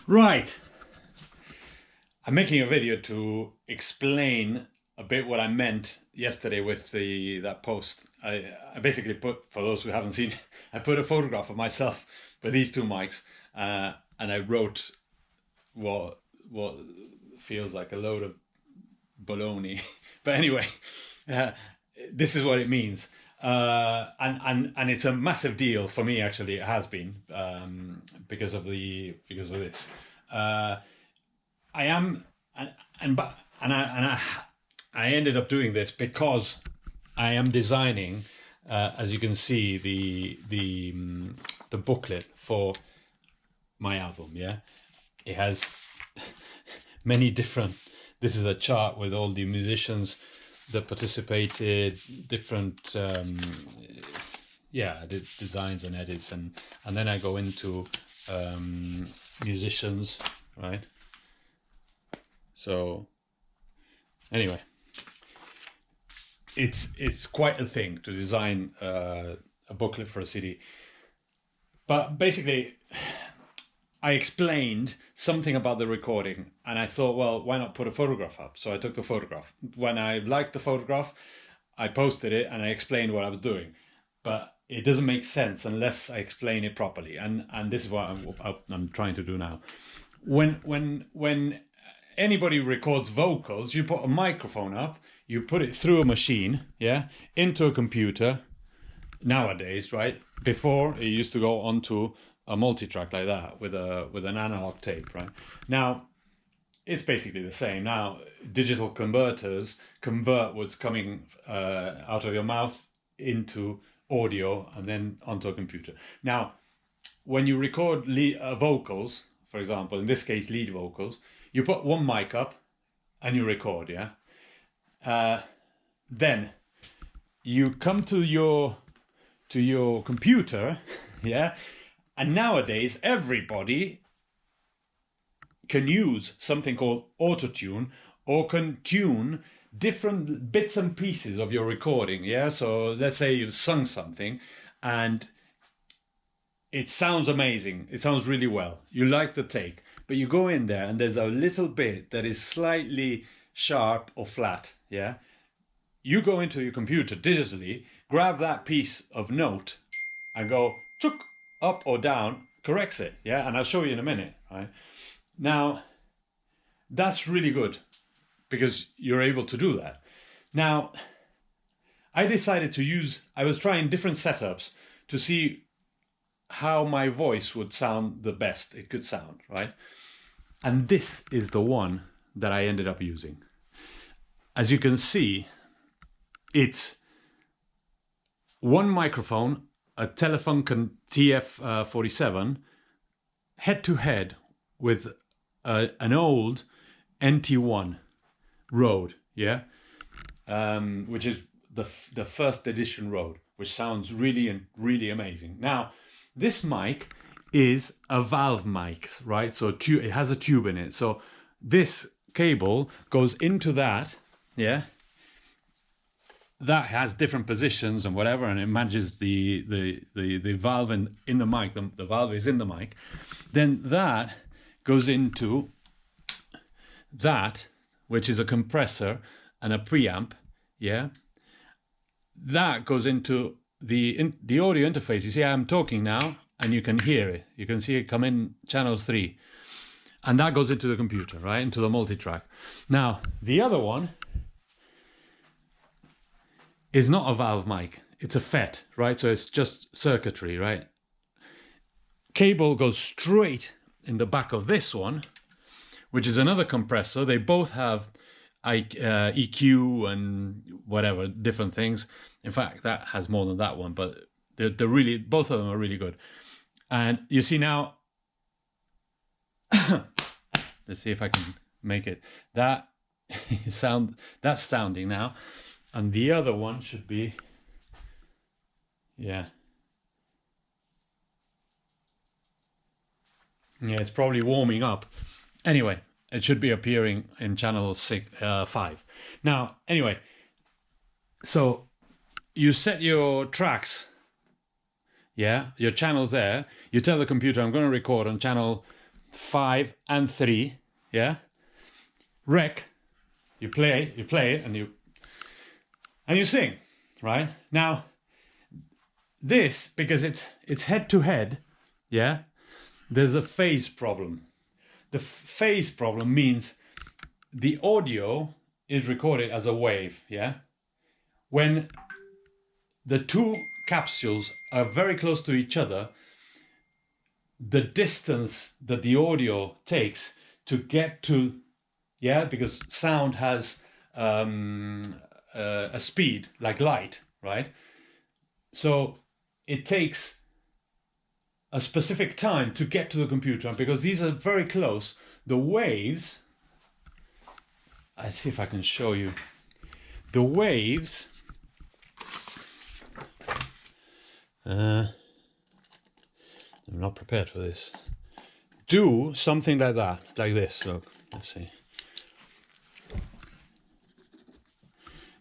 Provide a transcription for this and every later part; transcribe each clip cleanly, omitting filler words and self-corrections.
Right. I'm making a video to explain a bit what I meant yesterday with that post. I basically put, for those who haven't seen, I put a photograph of myself with these two mics, and I wrote what feels like a load of baloney. But anyway, uh, this is what it means. And it's a massive deal for me. Actually, it has been because of this. I am I ended up doing this because I am designing, as you can see, the booklet for my album. Yeah, it has many different. This is a chart with all the musicians that participated, different the designs and edits, and then I go into musicians, right? So anyway, it's quite a thing to design a booklet for a CD. But basically, I explained something about the recording, and I thought, well, why not put a photograph up? So I took the photograph. When I liked the photograph, I posted it and I explained what I was doing. But it doesn't make sense unless I explain it properly, and this is what I'm trying to do now. When anybody records vocals, you put a microphone up, you put it through a machine, into a computer. Nowadays, right? Before, it used to go onto a multi-track like that with an analog tape, right? Now, it's basically the same. Now, digital converters convert what's coming out of your mouth into audio and then onto a computer. Now, when you record vocals, for example, in this case, lead vocals, you put one mic up and you record, then you come to your computer, and nowadays everybody can use something called autotune, or can tune different bits and pieces of your recording, so let's say you've sung something and it sounds amazing, it sounds really well, you like the take, but you go in there and there's a little bit that is slightly sharp or flat, you go into your computer digitally, grab that piece of note and go chook, up or down, corrects it, and I'll show you in a minute, right? Now, that's really good because you're able to do that. Now, I decided I was trying different setups to see how my voice would sound the best it could sound, right? And this is the one that I ended up using. As you can see, it's one microphone, a Telefunken TF47, head-to-head with an old NT1 Rode, which is the first edition Rode, which sounds really, really amazing. Now, this mic is a valve mic, right? So it has a tube in it. So this cable goes into that, that has different positions and whatever, and it manages the valve in the mic. The valve is in the mic. Then that goes into that, which is a compressor and a preamp, That goes into the audio interface. You see, I'm talking now, and you can hear it. You can see it come in channel 3. And that goes into the computer, right? Into the multi-track. Now, the other one is not a valve mic. It's a FET, right? So it's just circuitry, right? Cable goes straight in the back of this one, which is another compressor. They both have EQ and whatever, different things. In fact, that has more than that one, but they're really, both of them are really good. And you see now, let's see if I can make it. That's sounding now. And the other one should be, it's probably warming up. Anyway, it should be appearing in channel 5. Now, anyway, so you set your tracks, your channels there. You tell the computer, I'm going to record on channel 5, and 3. Yeah. Rec. You play it, and you sing, right? Now, this, because it's head to head, yeah, there's a phase problem. The phase problem means the audio is recorded as a wave, yeah? When the two capsules are very close to each other, the distance that the audio takes to get to, yeah, because sound has a speed like light, right? So it takes a specific time to get to the computer, and because these are very close, the waves, I see if I can show you, the waves, I'm not prepared for this, do something like that, like this. Look, let's see.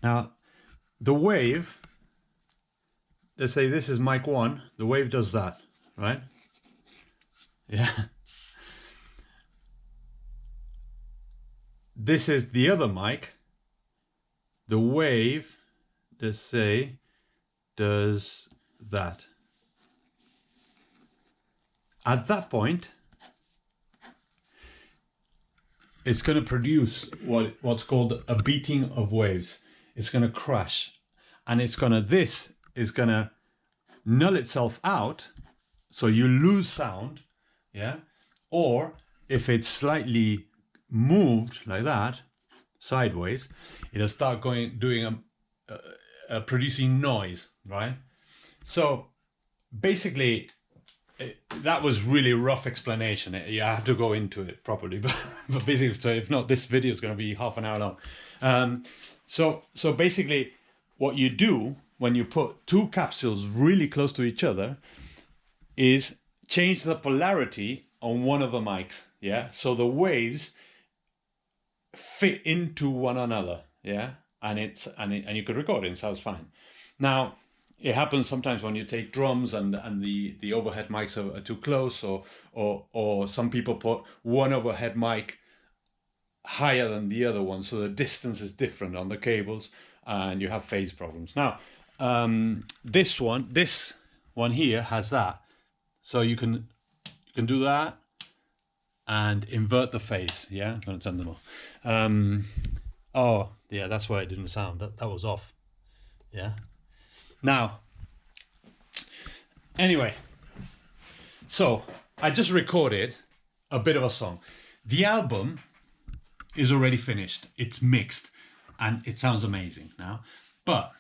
Now, the wave, let's say this is mic 1, the wave does that, right? Yeah. This is the other mic. The wave, let's say, does that. At that point, it's going to produce what's called a beating of waves. It's going to crash, and this is going to null itself out, so you lose sound, yeah? Or if it's slightly moved like that, sideways, it'll start producing noise, right? So basically, that was really rough explanation. You have to go into it properly, but basically, so if not, this video is going to be half an hour long. So basically, what you do when you put two capsules really close to each other is change the polarity on one of the mics, yeah? So the waves fit into one another, yeah? And you could record it, and sounds fine. Now, it happens sometimes when you take drums and the overhead mics are too close, or some people put one overhead mic higher than the other one, so the distance is different on the cables, and you have phase problems. Now, this one here has that, so you can do that and invert the phase. Yeah, I'm gonna turn them off. Oh yeah, that's why it didn't sound. That was off. Yeah. Now, anyway, so I just recorded a bit of a song. The album is already finished. It's mixed and it sounds amazing now. But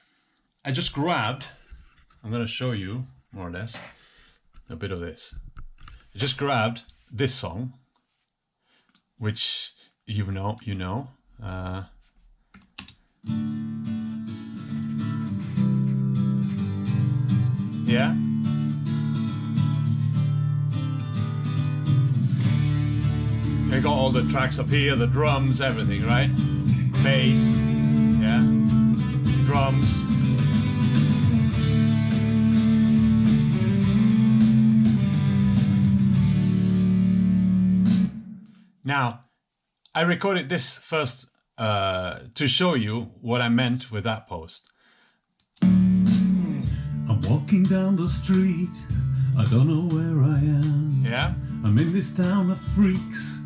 I just grabbed, I'm going to show you more or less a bit of this. I just grabbed this song, which you know. Yeah. I got all the tracks up here, the drums, everything, right? Bass, yeah, drums. Now, I recorded this first to show you what I meant with that post. I'm walking down the street, I don't know where I am. Yeah? I'm in this town of freaks,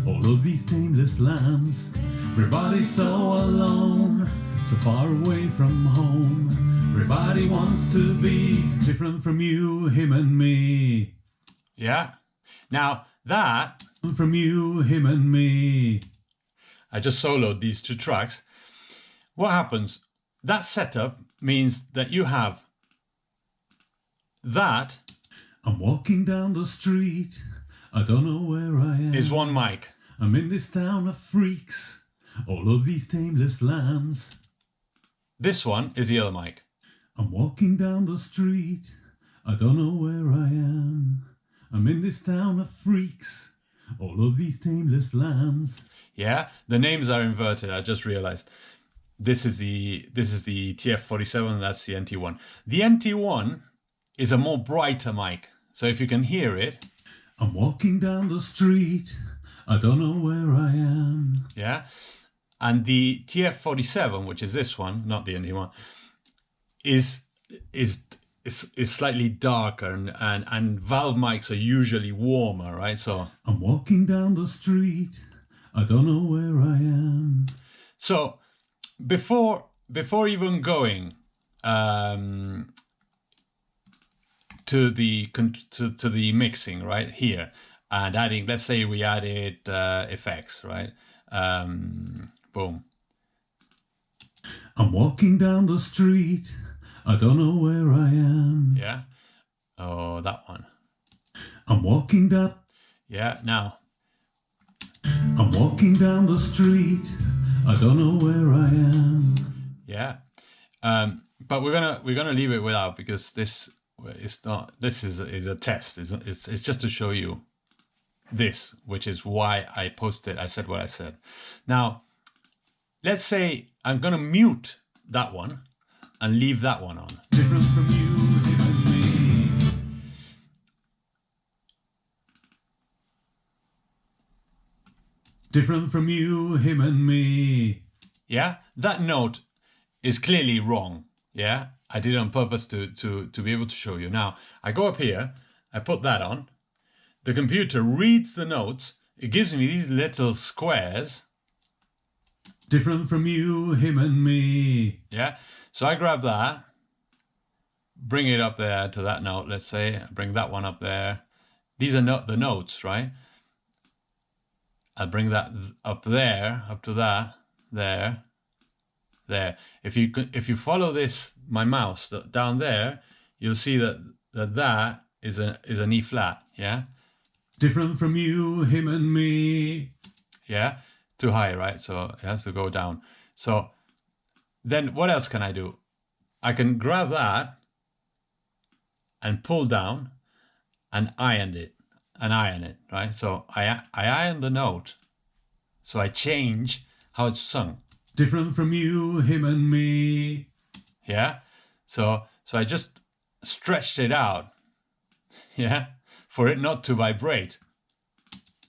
all of these tameless lambs. Everybody's so alone, so far away from home. Everybody wants to be different from you, him and me. Yeah? Now that, from you, him and me. I just soloed these two tracks. What happens? That setup means that you have that. I'm walking down the street, I don't know where I am. Is one mic. I'm in this town of freaks, all of these tameless lambs. This one is the other mic. I'm walking down the street, I don't know where I am. I'm in this town of freaks, all of these tameless lambs. Yeah, the names are inverted, I just realized. This is the TF47, that's the NT1. The NT1 is a more brighter mic, so if you can hear it. I'm walking down the street, I don't know where I am. Yeah. And the TF-47, which is this one, not the Indian one, is slightly darker, and valve mics are usually warmer, right? So I'm walking down the street, I don't know where I am. So before even going to the mixing right here and adding, let's say we added effects, right? Boom. I'm walking down the street, I don't know where I am. Yeah. Oh, that one. I'm walking down. Yeah. Now. I'm walking down the street, I don't know where I am. Yeah. But we're gonna leave it without, because this is not. This is a test. It's just to show you this, which is why I posted. I said what I said. Now, let's say I'm gonna mute that one and leave that one on. Different from you, him and me. Different from you, him and me. Yeah, that note is clearly wrong. Yeah, I did it on purpose to be able to show you. Now I go up here, I put that on. The computer reads the notes. It gives me these little squares. Different from you, him and me. Yeah, so I grab that, bring it up there to that note. Let's say bring that one up there. These are the notes, right? I'll bring that up there, up to that, there. If you follow this, my mouse down there, you'll see that is an E flat. Yeah. Different from you, him and me. Yeah. Too high, right? So it has to go down. So then what else can I do? I can grab that and pull down and iron it, right? So I iron the note, so I change how it's sung. Different from you, him and me. Yeah. So I just stretched it out. Yeah. For it not to vibrate.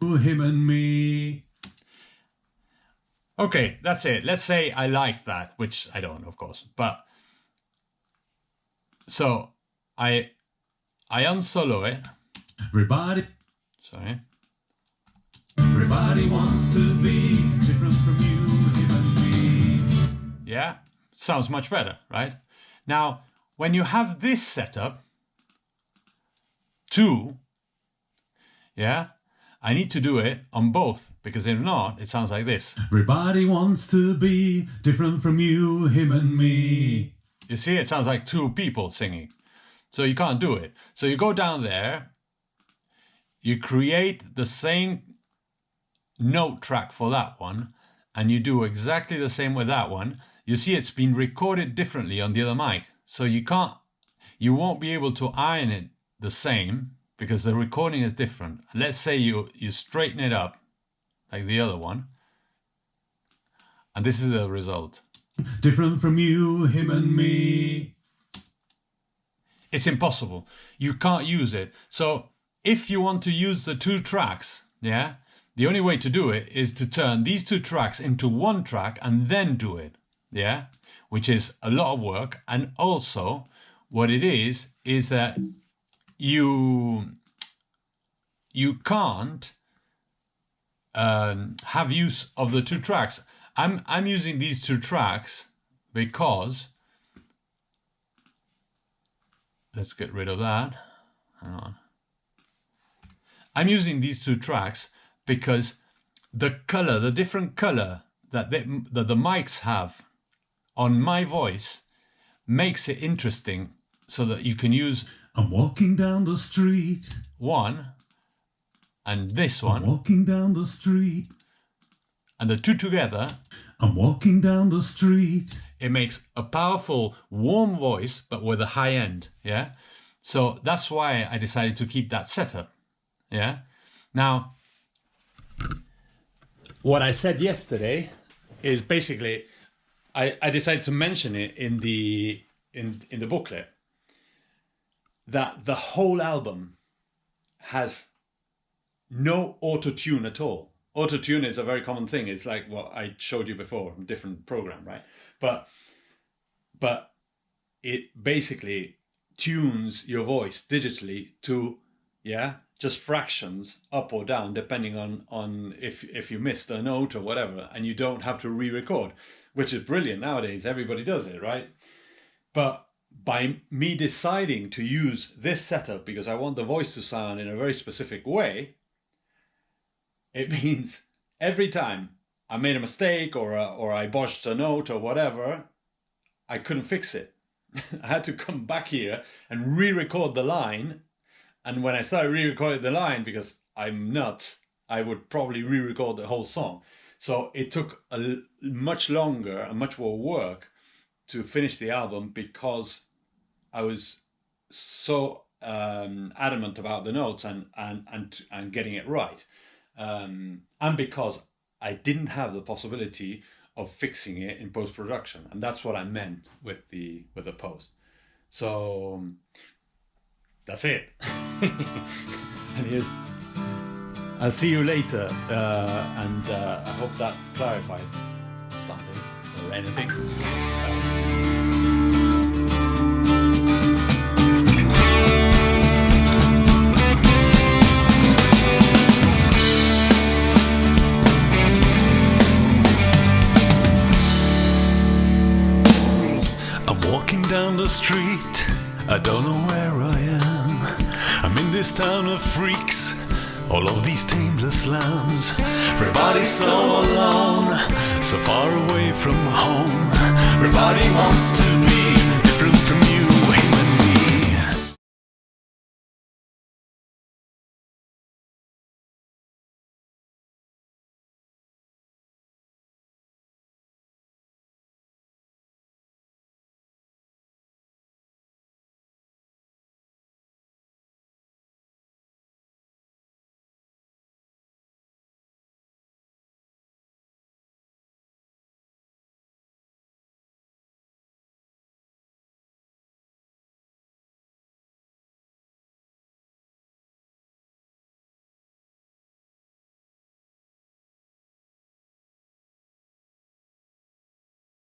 Him and me. Okay, that's it. Let's say I like that, which I don't, of course. But so I unsolo it. Everybody. Sorry. Everybody wants to be different from you, him and me. Yeah, sounds much better, right? Now, when you have this setup, too, yeah, I need to do it on both, because if not, it sounds like this. Everybody wants to be different from you, him and me. You see, it sounds like two people singing. So you can't do it. So you go down there, you create the same note track for that one, and you do exactly the same with that one. You see it's been recorded differently on the other mic. So you won't be able to iron it the same, because the recording is different. Let's say you straighten it up like the other one, and this is the result. Different from you, him and me. It's impossible. You can't use it. So if you want to use the two tracks, yeah, the only way to do it is to turn these two tracks into one track and then do it, yeah, which is a lot of work. And also what it is that you can't have use of the two tracks. I'm using these two tracks because, let's get rid of that. Hang on. I'm using these two tracks because the different color that the mics have on my voice makes it interesting, so that you can use I'm walking down the street. One and this one. I'm walking down the street. And the two together. I'm walking down the street. It makes a powerful, warm voice, but with a high end. Yeah. So that's why I decided to keep that setup. Yeah. Now, what I said yesterday is basically, I decided to mention it in the booklet, that the whole album has no auto-tune at all. Auto-tune is a very common thing. It's like what I showed you before, a different program, right? But it basically tunes your voice digitally to, just fractions up or down, depending on if you missed a note or whatever, and you don't have to re-record, which is brilliant nowadays. Everybody does it, right? But by me deciding to use this setup because I want the voice to sound in a very specific way, it means every time I made a mistake or I botched a note or whatever, I couldn't fix it. I had to come back here and re-record the line. And when I started re-recording the line, because I'm nuts, I would probably re-record the whole song. So it took much longer and much more work to finish the album because I was so adamant about the notes and getting it right. And because I didn't have the possibility of fixing it in post-production. And that's what I meant with the post. So that's it. And here's, I'll see you later, and I hope that clarified something or anything. I'm walking down the street, I don't know where I am. I'm in this town of freaks, all of these tameless lambs. Everybody's so alone, so far away from home. Everybody wants to be